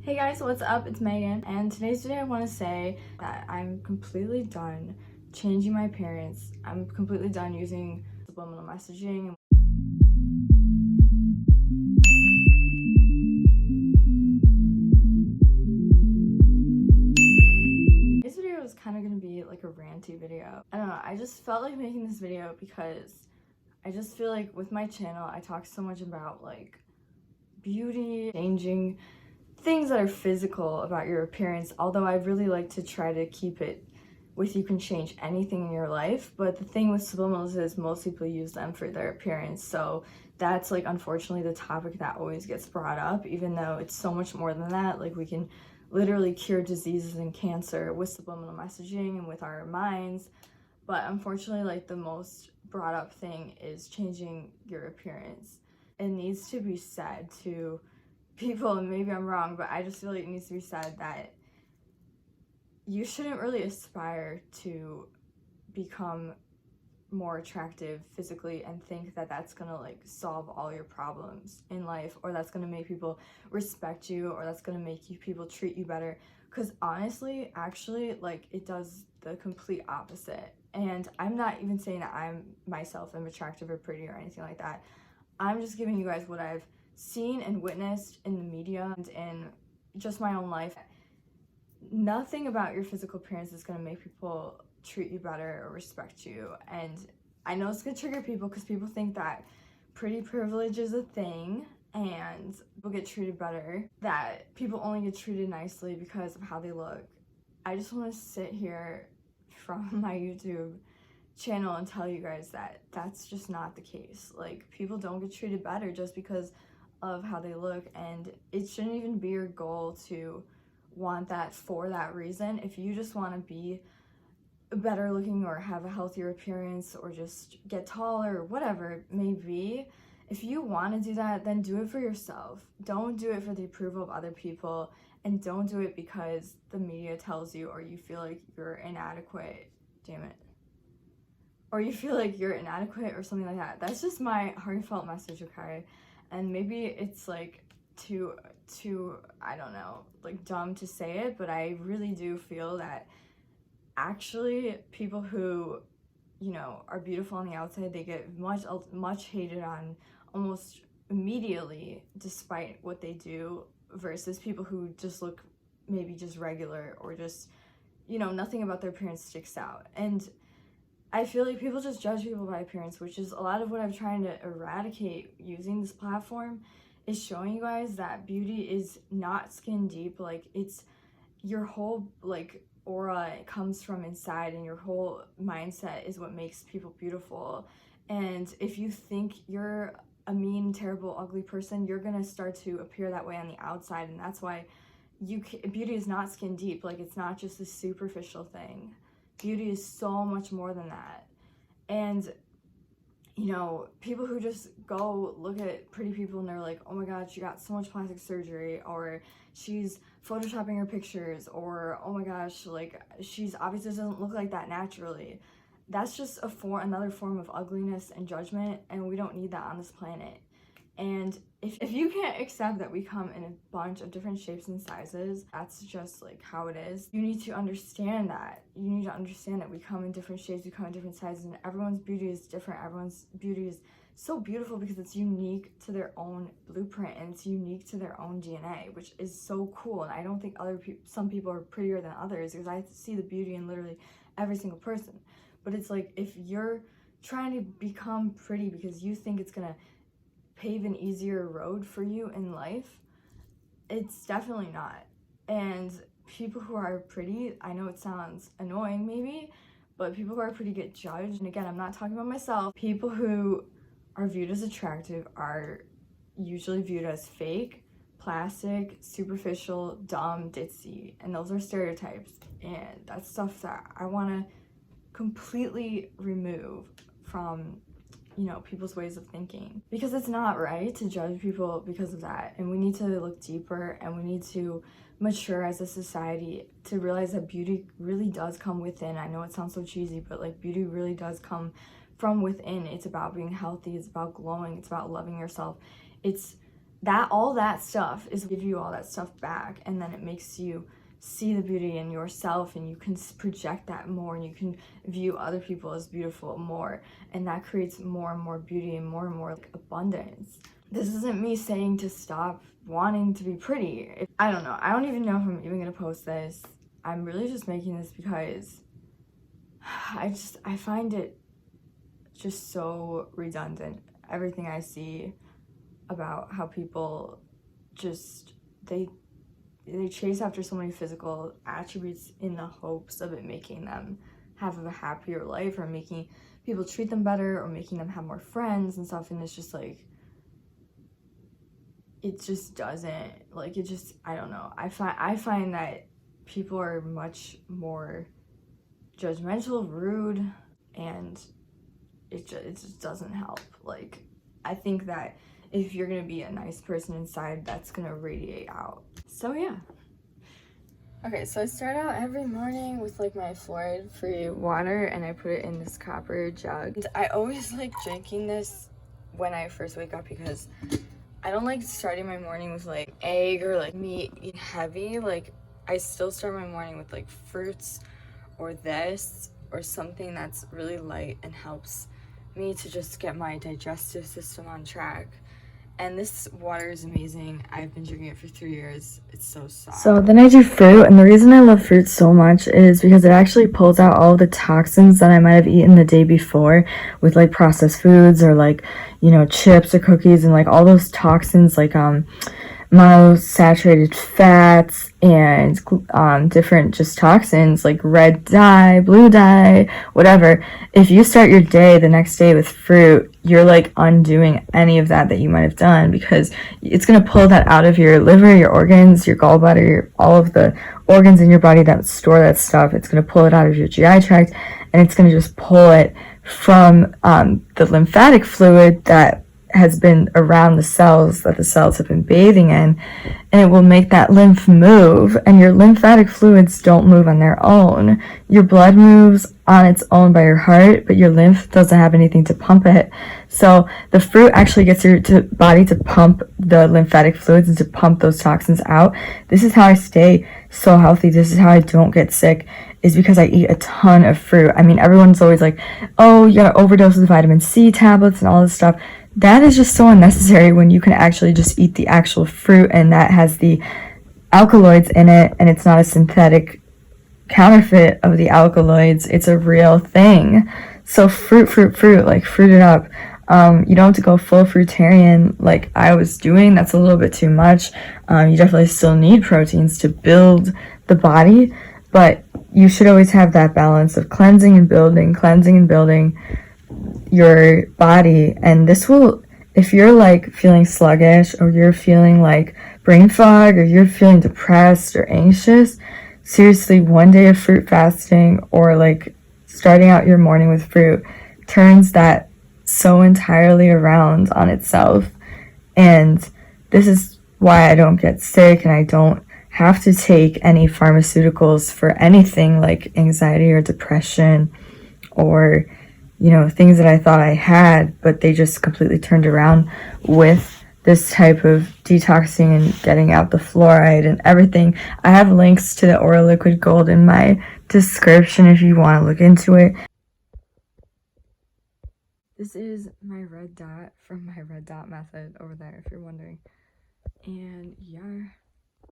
Hey guys, what's up? It's Megan, and today's video I want to say that I'm completely done changing my appearance. I'm completely done using subliminal messaging. This video is kind of going to be like a ranty video. I don't know, I just felt like making this video because I just feel like with my channel I talk so much about like beauty, changing things that are physical about your appearance, although I really like to try to keep it with you can change anything in your life. But the thing with subliminals is most people use them for their appearance, so that's like unfortunately the topic that always gets brought up, even though it's so much more than that. Like we can literally cure diseases and cancer with subliminal messaging and with our minds, but unfortunately like the most brought up thing is changing your appearance. It needs to be said to people, and maybe I'm wrong, but I just feel like it needs to be said that you shouldn't really aspire to become more attractive physically and think that that's gonna like solve all your problems in life, or that's gonna make people respect you, or that's gonna make people treat you better. Because honestly, actually, like it does the complete opposite. And I'm not even saying that I'm myself am attractive or pretty or anything like that. I'm just giving you guys what I've seen and witnessed in the media and in just my own life. Nothing about your physical appearance is going to make people treat you better or respect you. And I know it's going to trigger people because people think that pretty privilege is a thing and people get treated better, that people only get treated nicely because of how they look. I just want to sit here from my YouTube channel and tell you guys that that's just not the case. Like, people don't get treated better just because of how they look, and it shouldn't even be your goal to want that for that reason. If you just want to be better looking or have a healthier appearance or just get taller or whatever it may be, if you want to do that, then do it for yourself. Don't do it for the approval of other people, and don't do it because the media tells you, or you feel like you're inadequate. Damn it. Or you feel like you're inadequate or something like that. That's just my heartfelt message, okay? And maybe it's like too I don't know, like dumb to say it, but I really do feel that actually people who, you know, are beautiful on the outside, they get much hated on almost immediately despite what they do, versus people who just look maybe just regular, or just, you know, nothing about their appearance sticks out. And I feel like people just judge people by appearance, which is a lot of what I'm trying to eradicate using this platform, is showing you guys that beauty is not skin deep. Like, it's your whole like aura, it comes from inside, and your whole mindset is what makes people beautiful. And if you think you're a mean, terrible, ugly person, you're gonna start to appear that way on the outside. And that's why beauty is not skin deep. Like, it's not just a superficial thing. Beauty is so much more than that. And you know, people who just go look at pretty people and they're like, oh my god, she got so much plastic surgery, or she's photoshopping her pictures, or oh my gosh, like she's obviously doesn't look like that naturally. That's just another form of ugliness and judgment, and we don't need that on this planet. And if you can't accept that we come in a bunch of different shapes and sizes, that's just like how it is. You need to understand that. You need to understand that we come in different shapes, we come in different sizes, and everyone's beauty is different. Everyone's beauty is so beautiful because it's unique to their own blueprint, and it's unique to their own DNA, which is so cool. And I don't think some people are prettier than others, because I see the beauty in literally every single person. But it's like, if you're trying to become pretty because you think it's gonna pave an easier road for you in life, it's definitely not. And people who are pretty, I know it sounds annoying maybe, but people who are pretty get judged. And again, I'm not talking about myself. People who are viewed as attractive are usually viewed as fake, plastic, superficial, dumb, ditzy, and those are stereotypes. And that's stuff that I want to completely remove from, you know, people's ways of thinking, because it's not right to judge people because of that. And we need to look deeper, and we need to mature as a society to realize that beauty really does come within. I know it sounds so cheesy, but like beauty really does come from within. It's about being healthy, it's about glowing, it's about loving yourself. It's that all that stuff is give you all that stuff back, and then it makes you see the beauty in yourself, and you can project that more, and you can view other people as beautiful more, and that creates more and more beauty and more like abundance. This isn't me saying to stop wanting to be pretty. I don't know, I don't even know if I'm even gonna post this. I'm really just making this because I find it just so redundant, everything I see about how people just they chase after so many physical attributes in the hopes of it making them have a happier life, or making people treat them better, or making them have more friends and stuff, and it's just like, it just doesn't, like, it just, I don't know, I find that people are much more judgmental, rude, and it just doesn't help. Like, I think that if you're gonna be a nice person inside, that's gonna radiate out. So yeah. Okay, so I start out every morning with like my fluoride-free water, and I put it in this copper jug. And I always like drinking this when I first wake up, because I don't like starting my morning with like egg or like meat heavy. Like, I still start my morning with like fruits or this or something that's really light and helps me to just get my digestive system on track. And this water is amazing. I've been drinking it for 3 years. It's so soft. So then I do fruit, and the reason I love fruit so much is because it actually pulls out all the toxins that I might have eaten the day before with like processed foods, or like, you know, chips or cookies, and like all those toxins, like monosaturated fats and different just toxins like red dye, blue dye, whatever. If you start your day the next day with fruit, you're like undoing any of that you might have done, because it's going to pull that out of your liver, your organs, your gallbladder, all of the organs in your body that store that stuff. It's going to pull it out of your GI tract, and it's going to just pull it from the lymphatic fluid that has been around the cells that the cells have been bathing in, and it will make that lymph move. And your lymphatic fluids don't move on their own. Your blood moves on its own by your heart, but your lymph doesn't have anything to pump it. So the fruit actually gets your body to pump the lymphatic fluids and to pump those toxins out. This is how I stay so healthy. This is how I don't get sick, is because I eat a ton of fruit. I mean, everyone's always like, oh, you gotta overdose with vitamin C tablets and all this stuff. That is just so unnecessary when you can actually just eat the actual fruit, and that has the alkaloids in it, and it's not a synthetic counterfeit of the alkaloids. It's a real thing. So fruit, like fruit it up. You don't have to go full fruitarian like I was doing. That's a little bit too much. You definitely still need proteins to build the body, but you should always have that balance of cleansing and building your body. And this will, if you're like feeling sluggish, or you're feeling like brain fog, or you're feeling depressed or anxious, seriously, one day of fruit fasting, or like starting out your morning with fruit, turns that so entirely around on itself. And this is why I don't get sick, and I don't have to take any pharmaceuticals for anything like anxiety or depression, or, you know, things that I thought I had, but they just completely turned around with this type of detoxing and getting out the fluoride and everything. I have links to the Aura Liquid Gold in my description if you want to look into it. This is my red dot from my red dot method over there, if you're wondering. And yeah.